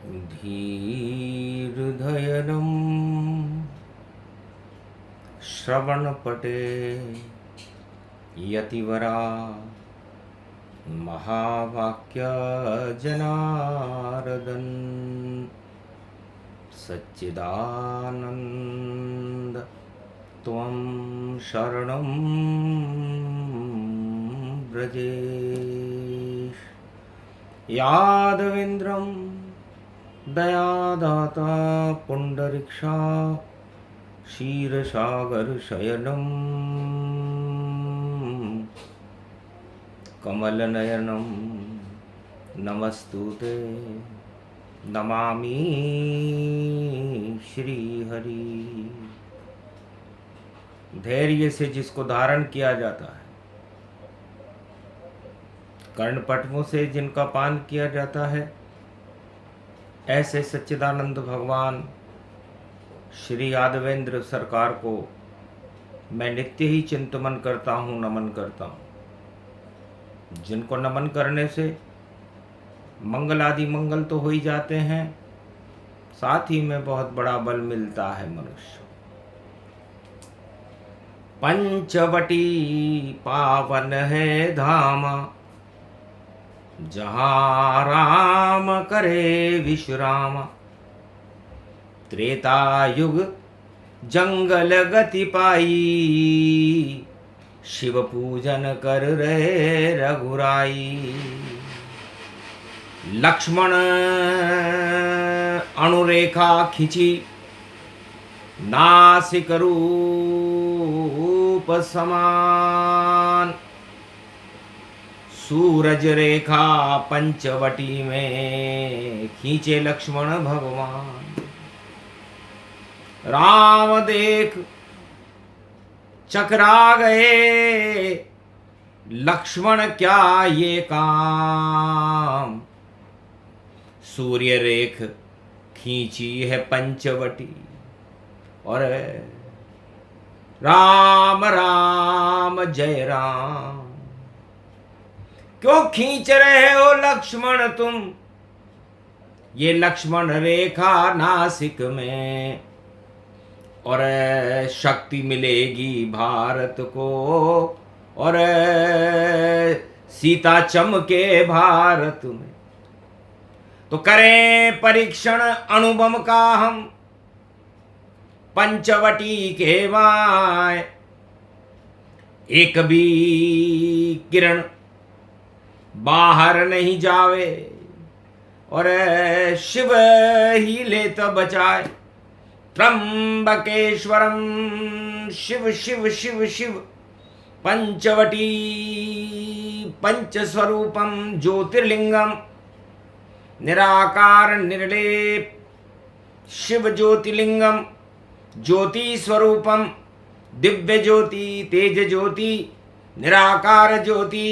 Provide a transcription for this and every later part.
धीर्धयनं श्रवणपटे यतिवरा महावाक्यजनार्दन सच्चिदानन्द त्वं शरणं व्रजेश। यादवेन्द्रं दयादाता पुण्डरीक्षा क्षीरसागरशयनं कमलनयनं नमस्तुते नमामि श्रीहरि। धैर्य से जिसको धारण किया जाता है, कर्णपटमों से जिनका पान किया जाता है, ऐसे सच्चिदानंद भगवान श्री यादवेंद्र सरकार को मैं नित्य ही चिंतन करता हूँ, नमन करता हूँ। जिनको नमन करने से मंगल आदि मंगल तो हो ही जाते हैं, साथ ही में बहुत बड़ा बल मिलता है मनुष्य। पंचवटी पावन है धामा, जहाँ राम करे विश्राम। त्रेता युग जंगल गति पाई, शिव पूजन कर रहे रघुराई। लक्ष्मण अणुरेखा खिंची, नासिक रूप समान। सूरज रेखा पंचवटी में खींचे लक्ष्मण भगवान। राम देख चकरा गए, लक्ष्मण क्या ये काम। सूर्य रेख खींची है पंचवटी, और राम राम जय राम। क्यों खींच रहे हो लक्ष्मण तुम ये लक्ष्मण रेखा नासिक में, और शक्ति मिलेगी भारत को, और सीता चमके भारत में। तो करें परीक्षण अनुभव का हम, पंचवटी के माय। एक भी किरण बाहर नहीं जावे, और शिव ही ले तो बचाए। त्र्यंबकेश्वरम शिव शिव शिव शिव, पंचवटी पंचस्वरूपम ज्योतिर्लिंगम। निराकार निर्लेप शिव ज्योतिर्लिंगम, ज्योति स्वरूपम दिव्य ज्योति तेज ज्योति। निराकार ज्योति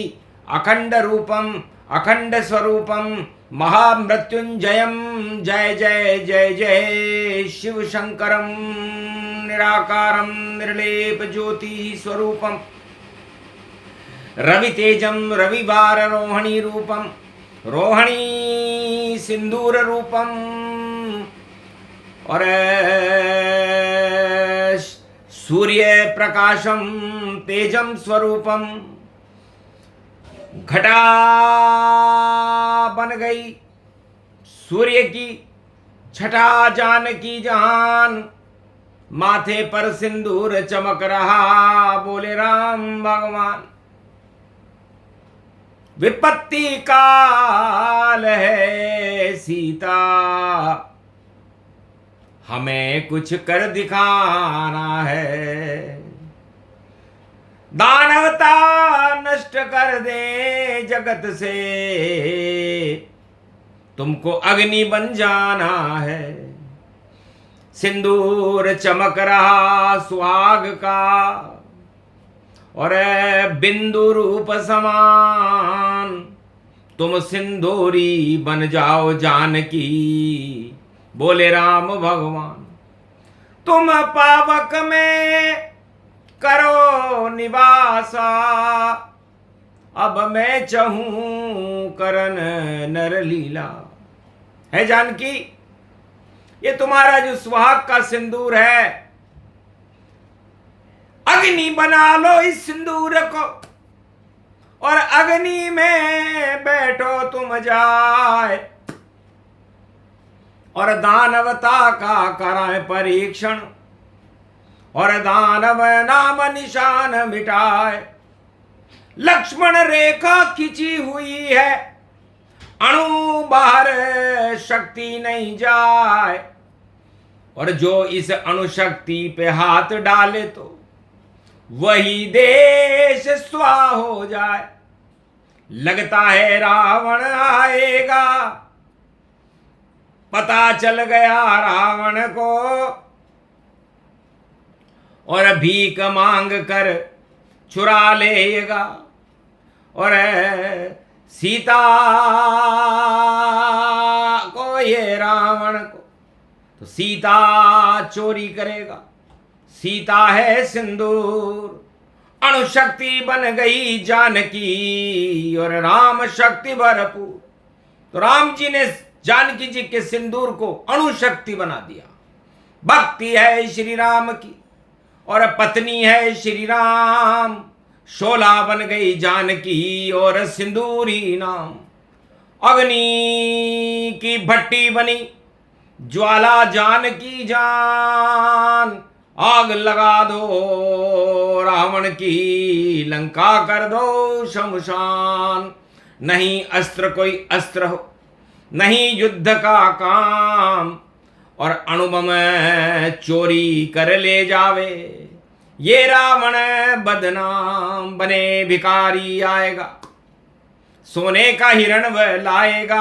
अखंड रूपम अखंड स्वरूपम महामृत्युंजयम। जय जय जय जय शिव शंकरम। निराकारम निर्लेप ज्योति स्वरूपम, रवि तेजम रविवार रोहिणी रूपम। रोहिणी सिंदूर रूपम, और सूर्य प्रकाशम तेजम स्वरूपम। घटा बन गई सूर्य की, छठा जान की जान। माथे पर सिंदूर चमक रहा, बोले राम भगवान। विपत्ति काल है सीता, हमें कुछ कर दिखाना है। दानवता नष्ट कर दे जगत से, तुमको अग्नि बन जाना है। सिंदूर चमक रहा सुहाग का, और बिंदु रूप समान। तुम सिंदूरी बन जाओ जानकी, बोले राम भगवान। तुम पावक में करो निवासा, अब मैं चाहूं करन नर लीला। है जानकी, ये तुम्हारा जो सुहाग का सिंदूर है, अग्नि बना लो इस सिंदूर को और अग्नि में बैठो तुम जाए, और दानवता का कराए परीक्षण और दानव नाम निशान मिटाए। लक्ष्मण रेखा खिंची हुई है, अणु बाहर शक्ति नहीं जाए, और जो इस अणुशक्ति पे हाथ डाले तो वही देश स्वाह हो जाए। लगता है रावण आएगा, पता चल गया रावण को, और भीख मांग कर चुरा लेगा, और सीता को, ये रावण को तो सीता चोरी करेगा। सीता है सिंदूर, अणुशक्ति बन गई जानकी, और राम शक्ति भरपूर। तो राम जी ने जानकी जी के सिंदूर को अणुशक्ति बना दिया। भक्ति है श्री राम की और पत्नी है श्री राम, शोला बन गई जानकी और सिंदूरी नाम। अग्नि की भट्टी बनी ज्वाला जानकी जान, आग लगा दो रावण की, लंका कर दो शमशान। नहीं अस्त्र कोई अस्त्र हो, नहीं युद्ध का काम, और अणुबम चोरी कर ले जावे, ये रावण बदनाम बने भिखारी आएगा। सोने का हिरण वह लाएगा,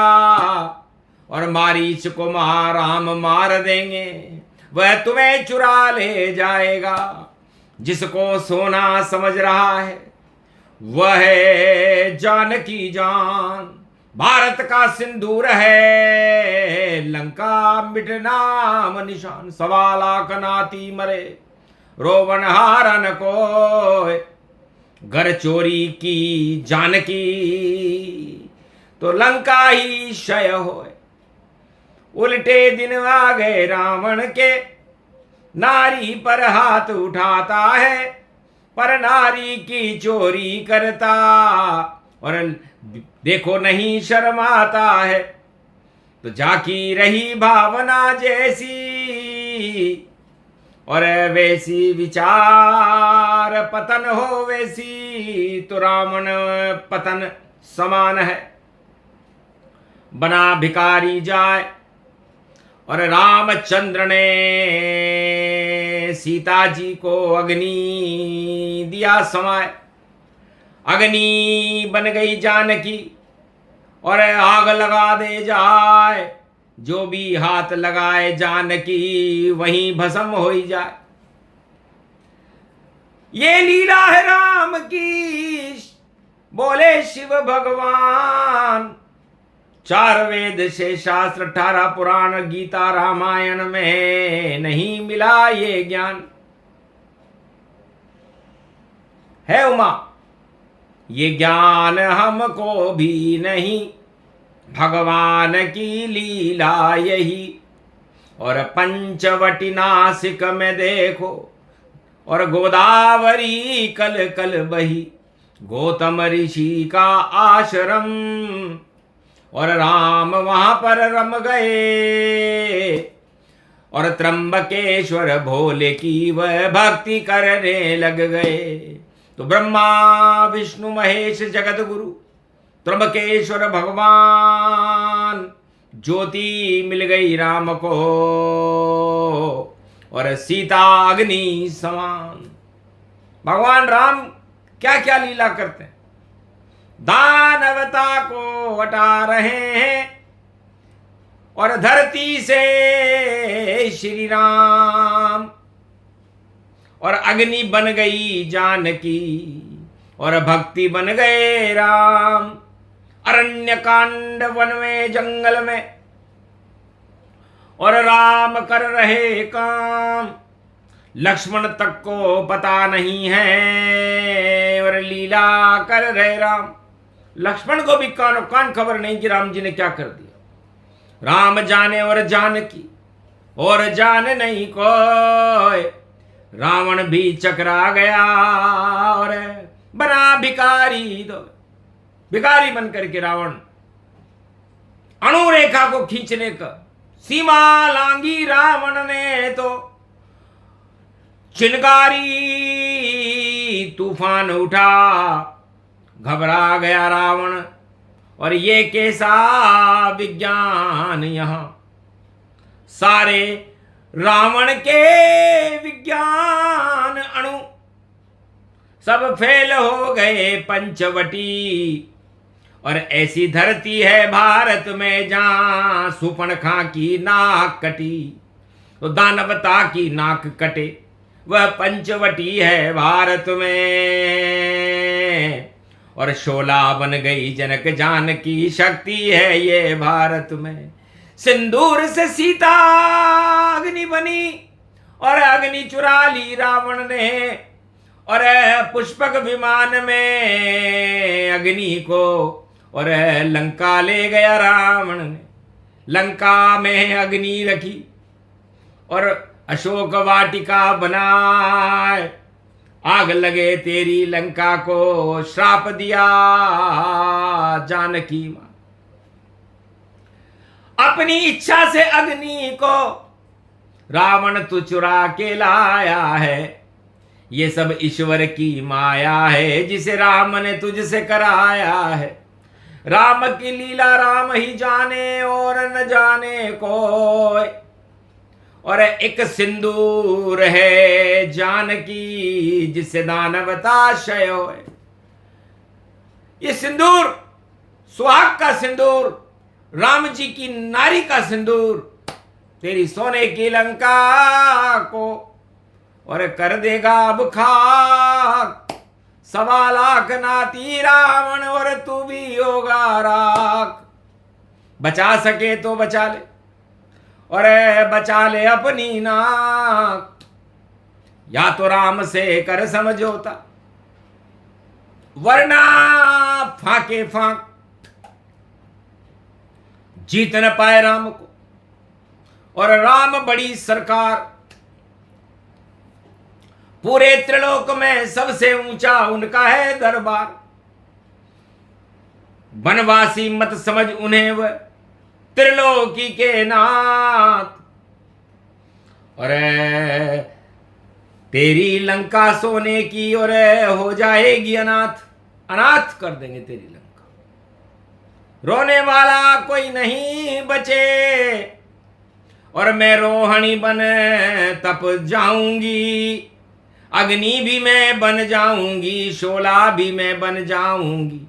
और मारीच को महाराम मार देंगे, वह तुम्हें चुरा ले जाएगा। जिसको सोना समझ रहा है वह है जानकी जान, भारत का सिंदूर है लंका मिटना निशान। 1.25 लाख नाती मरे रोवन हारन को, घर चोरी की जानकी तो लंका ही क्षय होए। उल्टे दिन आ गए रावण के, नारी पर हाथ उठाता है, पर नारी की चोरी करता, और देखो नहीं शर्माता है। तो जाकी रही भावना जैसी, और वैसी विचार पतन हो वैसी, तो रावण पतन समान है। बना भिखारी जाए, और रामचंद्र ने सीता जी को अग्नि दिया समाए। अग्नि बन गई जानकी, और आग लगा दे जाए, जो भी हाथ लगाए जानकी वहीं भस्म हो जाए। ये लीला है राम की, बोले शिव भगवान। 4 वेद से शास्त्र, 18 पुराण, गीता रामायण में नहीं मिला ये ज्ञान। है उमा, ये ज्ञान हमको भी नहीं, भगवान की लीला यही। और पंचवटी नासिक में देखो, और गोदावरी कल कल बही, गौतम ऋषि का आश्रम, और राम वहां पर रम गए, और त्र्यंबकेश्वर भोले की वह भक्ति करने लग गए। तो ब्रह्मा विष्णु महेश जगत गुरु त्र्यंबकेश्वर भगवान, ज्योति मिल गई राम को, और सीता अग्नि समान। भगवान राम क्या क्या लीला करते हैं। दानवता को हटा रहे हैं, और धरती से श्री राम, और अग्नि बन गई जानकी, और भक्ति बन गए राम। अरण्य कांड वन में जंगल में, और राम कर रहे काम, लक्ष्मण तक को पता नहीं है, और लीला कर रहे राम। लक्ष्मण को भी कानो कान खबर नहीं कि राम जी ने क्या कर दिया। राम जाने और जानकी और जान नहीं कोई। रावण भी चकरा गया और बना भिखारी। तो भिखारी बन करके रावण अणुरेखा को खींचने का सीमा लांगी रावण ने तो चिनगारी तूफान उठा। घबरा गया रावण और ये कैसा विज्ञान, यहां सारे रावण के विज्ञान अणु सब फेल हो गए पंचवटी। और ऐसी धरती है भारत में जहां सुपनखा की नाक कटी तो दानवता की नाक कटे, वह पंचवटी है भारत में। और शोला बन गई जनक जानकी, शक्ति है ये भारत में। सिंदूर से सीता अग्नि बनी और अग्नि चुरा ली रावण ने। और पुष्पक विमान में अग्नि को और लंका ले गया रावण ने। लंका में अग्नि रखी और अशोक वाटिका बनाए। आग लगे तेरी लंका को श्राप दिया जानकी मां। अपनी इच्छा से अग्नि को रावण तू चुरा के लाया है। ये सब ईश्वर की माया है जिसे राम ने तुझसे कराया है। राम की लीला राम ही जाने और न जाने कोई। और एक सिंदूर है जानकी जिससे दानवता क्षय होए। ये सिंदूर सुहाग का सिंदूर, राम जी की नारी का सिंदूर तेरी सोने की लंका को और कर देगा अब खाक। 1.25 लाख नाती रावण और तू भी होगा राख। बचा सके तो बचा ले और बचा ले अपनी नाक। या तो राम से कर समझौता वरना फाके फाक। जीत न पाए राम को और राम बड़ी सरकार। पूरे त्रिलोक में सबसे ऊंचा उनका है दरबार। वनवासी मत समझ उन्हें वह त्रिलोकी के नाथ। और तेरी लंका सोने की और हो जाएगी अनाथ। अनाथ कर देंगे तेरी लंका। रोने वाला कोई नहीं बचे और मैं रोहणी बन तप जाऊंगी। अग्नि भी मैं बन जाऊंगी, शोला भी मैं बन जाऊंगी।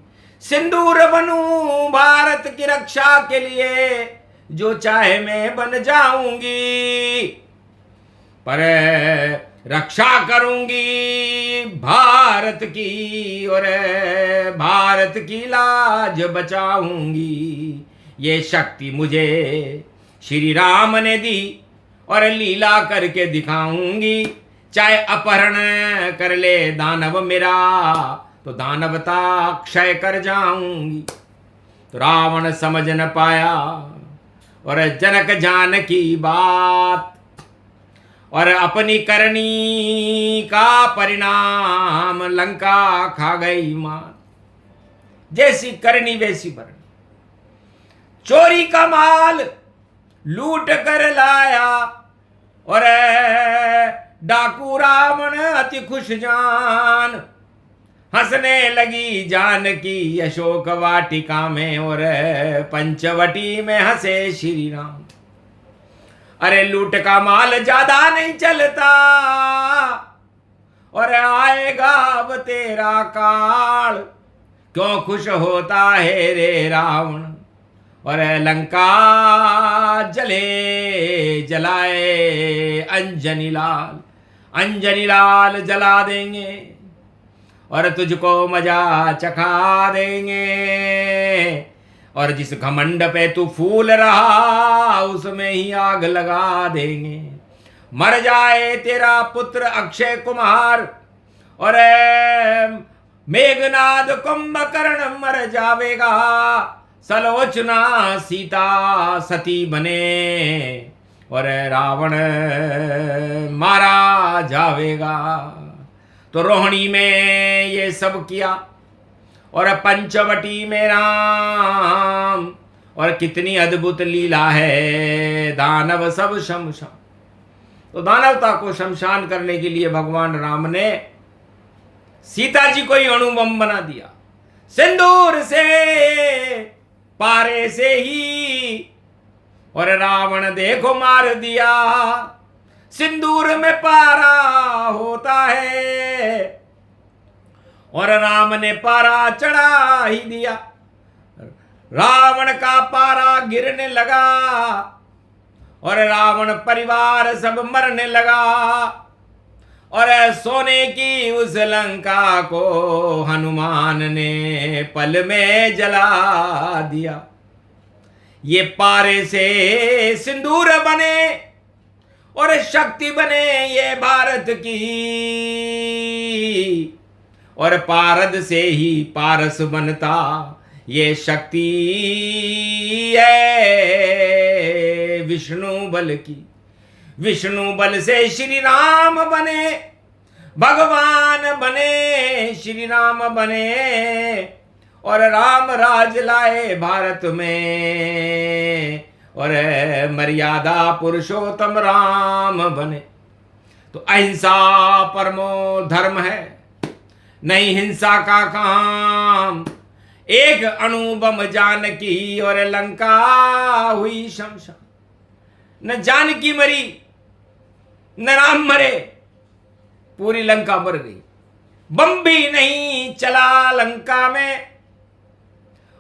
सिंदूर बनूं भारत की रक्षा के लिए, जो चाहे मैं बन जाऊंगी। पर रक्षा करूंगी भारत की और भारत की लाज बचाऊंगी। ये शक्ति मुझे श्री राम ने दी और लीला करके दिखाऊंगी। चाहे अपहरण कर ले दानव मेरा तो दानवता क्षय कर जाऊंगी। तो रावण समझ न पाया और जनक जानकी बात और अपनी करनी का परिणाम लंका खा गई मात। जैसी करनी वैसी भरनी। चोरी का माल लूट कर लाया और डाकू रावण अति खुश जान। हंसने लगी जानकी अशोक वाटिका में और पंचवटी में हंसे श्री राम। अरे लूट का माल ज्यादा नहीं चलता और आएगा अब तेरा काल। क्यों खुश होता है रे रावण और लंका जले जलाए अंजनी लाल। अंजनी लाल जला देंगे और तुझको मजा चखा देंगे। और जिस घमंड पे तू फूल रहा उसमें ही आग लगा देंगे। मर जाए तेरा पुत्र अक्षय कुमार और मेघनाद कुंभकर्ण मर जावेगा। सलोचना सीता सती बने और रावण मारा जावेगा। तो रोहिणी में ये सब किया और पंचवटी में राम, और कितनी अद्भुत लीला है, दानव सब शमशान। तो दानवता को शमशान करने के लिए भगवान राम ने सीता जी को ही अणुबम बना दिया। सिंदूर से पारे से ही, और रावण देखो मार दिया। सिंदूर में पारा होता है और राम ने पारा चढ़ा ही दिया। रावण का पारा गिरने लगा और रावण परिवार सब मरने लगा, और सोने की उस लंका को हनुमान ने पल में जला दिया। ये पारे से सिंदूर बने और शक्ति बने ये भारत की, और पारद से ही पारस बनता ये शक्ति है विष्णु बल की। विष्णु बल से श्री राम बने, भगवान बने, श्री राम बने, और राम राज लाए भारत में, और मर्यादा पुरुषोत्तम राम बने। तो अहिंसा परमो धर्म है, नहीं हिंसा का काम। एक अणुबम जानकी और लंका हुई शमशान। न जानकी मरी न राम मरे, पूरी लंका मर गई। बम भी नहीं चला लंका में,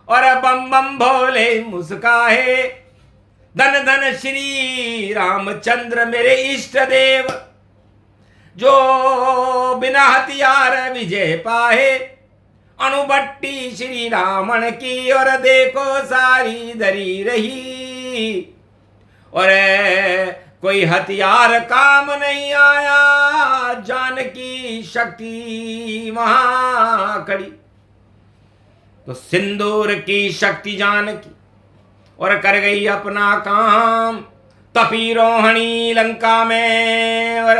और बम बम भोले मुस्काए। धन धन श्री रामचंद्र मेरे इष्ट देव, जो बिना हथियार विजय पाए। अणुभट्टी श्री रावण की, और देखो सारी धरी रही, और कोई हथियार काम नहीं आया। जानकी शक्ति वहां खड़ी। तो सिंदूर की शक्ति जानकी, और कर गई अपना काम। तपी रोहिणी लंका में, और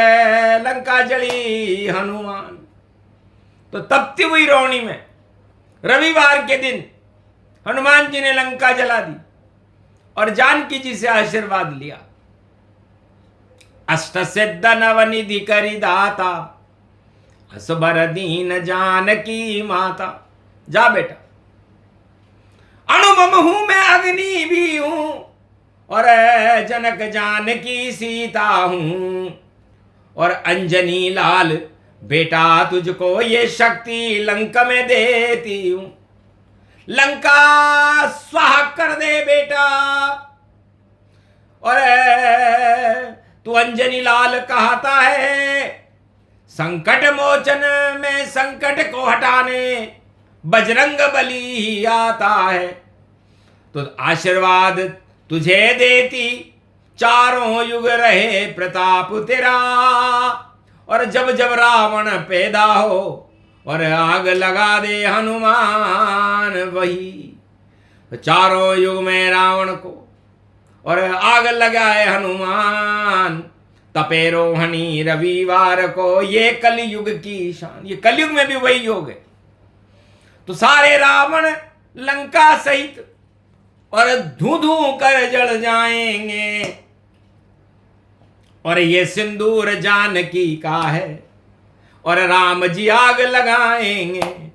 लंका जली हनुमान। तो तपती हुई रोहिणी में रविवार के दिन हनुमान जी ने लंका जला दी और जानकी जी से आशीर्वाद लिया। अष्ट सिद्ध नवनिधि करी दाता, असबर दीन जानकी माता। जा बेटा, अणुबम हूं मैं, अग्नि भी हूं, और जनक जानकी सीता हूं, और अंजनी लाल बेटा तुझको ये शक्ति लंका में देती हूं। लंका स्वाहा कर दे बेटा, और तू अंजनी लाल कहता है। संकट मोचन में संकट को हटाने बजरंग बली ही आता है। तो आशीर्वाद तुझे देती, चारों युग रहे प्रताप तेरा। और जब जब रावण पैदा हो, और आग लगा दे हनुमान वही। चारों युग में रावण को, और आग लगाए हनुमान। तपे रोहिणी रविवार को, ये कलयुग की शान। ये कलयुग में भी वही योग है। तो सारे रावण लंका सहित और धू धू कर जल जाएंगे, और ये सिंदूर जानकी का है, और राम जी आग लगाएंगे।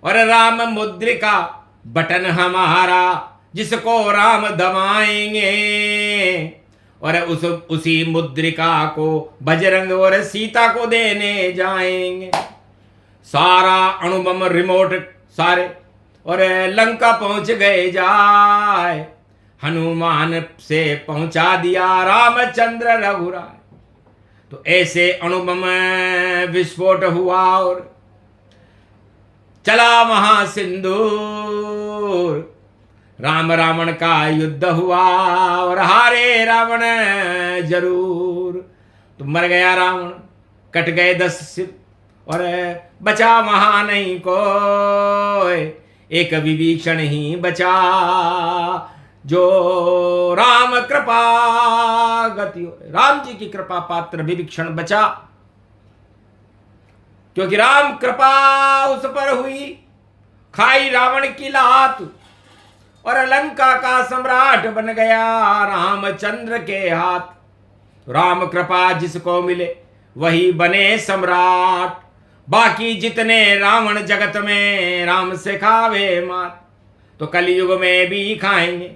और राम मुद्रिका बटन हमारा, जिसको राम दबाएंगे, और उसी मुद्रिका को बजरंग और सीता को देने जाएंगे। सारा अणुबम रिमोट सारे, और लंका पहुंच गए जाए। हनुमान से पहुंचा दिया रामचंद्र रघुराय। तो ऐसे अणुबम विस्फोट हुआ, और चला महासिंदूर। राम रावण का युद्ध हुआ, और हारे रावण जरूर। तो मर गया रावण, कट गए 10 सिर, और बचा वहां नहीं कोई। एक विभीषण ही बचा, जो राम कृपा गति हो। राम जी की कृपा पात्र विभीषण बचा, क्योंकि राम कृपा उस पर हुई, खाई रावण की लात और लंका का सम्राट बन गया रामचंद्र के हाथ। राम कृपा जिसको मिले वही बने सम्राट, बाकी जितने रावण जगत में राम से खावे मात। तो कलयुग में भी खाएंगे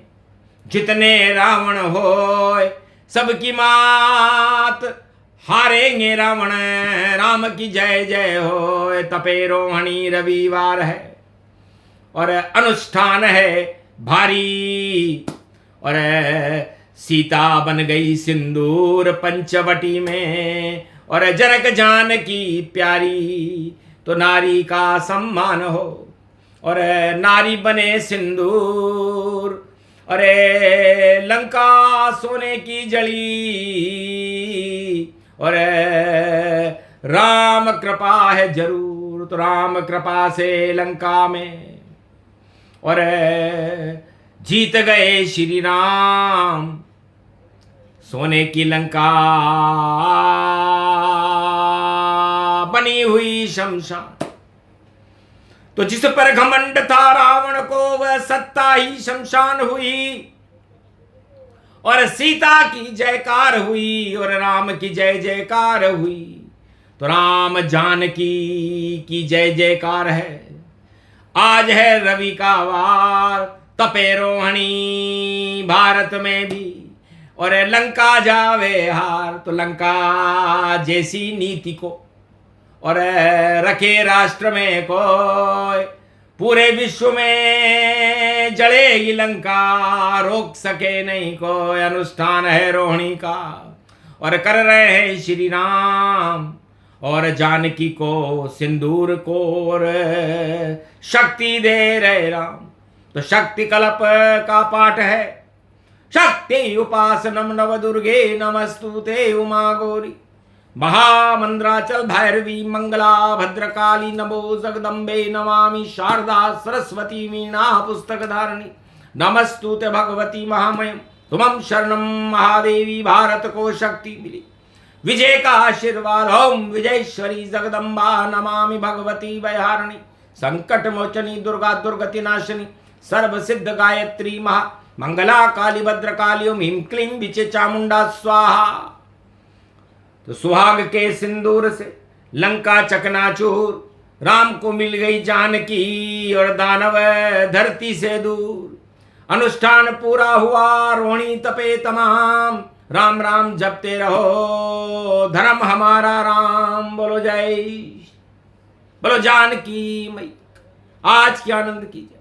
जितने रावण होए, सबकी मात हारेंगे रावण, राम की जय जय होए। तपे रोहिणी रविवार है और अनुष्ठान है भारी, और सीता बन गई सिंदूर पंचवटी में, और जनक जानकी प्यारी, तो नारी का सम्मान हो और नारी बने सिंदूर। अरे लंका सोने की जली, और राम कृपा है जरूर, तो राम कृपा से लंका में और जीत गए श्री राम। सोने की लंका बनी हुई शमशान, तो जिस पर घमंड था रावण को वह सत्ता ही शमशान हुई। और सीता की जयकार हुई और राम की जय जयकार हुई, तो राम जानकी की जय जयकार है। आज है रवि का वार, तपे रोहिणी भारत में भी, और लंका जावे हार। तो लंका जैसी नीति को और रखे राष्ट्र में कोई, पूरे विश्व में जलेगी लंका, रोक सके नहीं कोई। अनुष्ठान है रोहिणी का और कर रहे हैं श्री राम, और जानकी को सिंदूर को और शक्ति दे रहे राम। तो शक्ति कल्प का पाठ है, शक्ति उपासनम नव दुर्गे नमस्तुते उमा गौरी, महामंद्राचल भैरवी मंगला भद्रकाली नमो जगदम्बे नमामि शारदा सरस्वती वीणा पुस्तक धारणी नमस्तुते भगवती महामयम तुमं शरणम महादेवी। भारत को शक्ति मिली, विजय का आशीर्वाद। ओम विजयेश्वरी जगदम्बा नमामि भगवती वैहारणी, संकट मोचनी दुर्गा दुर्गति नाशिनी, सर्व सिद्ध गायत्री महा मंगला काली भद्रकाली। ओम ह्रीं क्लीं विचे चामुंडा स्वाहा। तो सुहाग के सिंदूर से लंका चकनाचूर, राम को मिल गई जानकी और दानव धरती से दूर। अनुष्ठान पूरा हुआ, रोहिणी तपे तमाम, राम राम जपते रहो, धर्म हमारा राम। बोलो जय, बोलो जानकी मई। आज के आनंद की जय।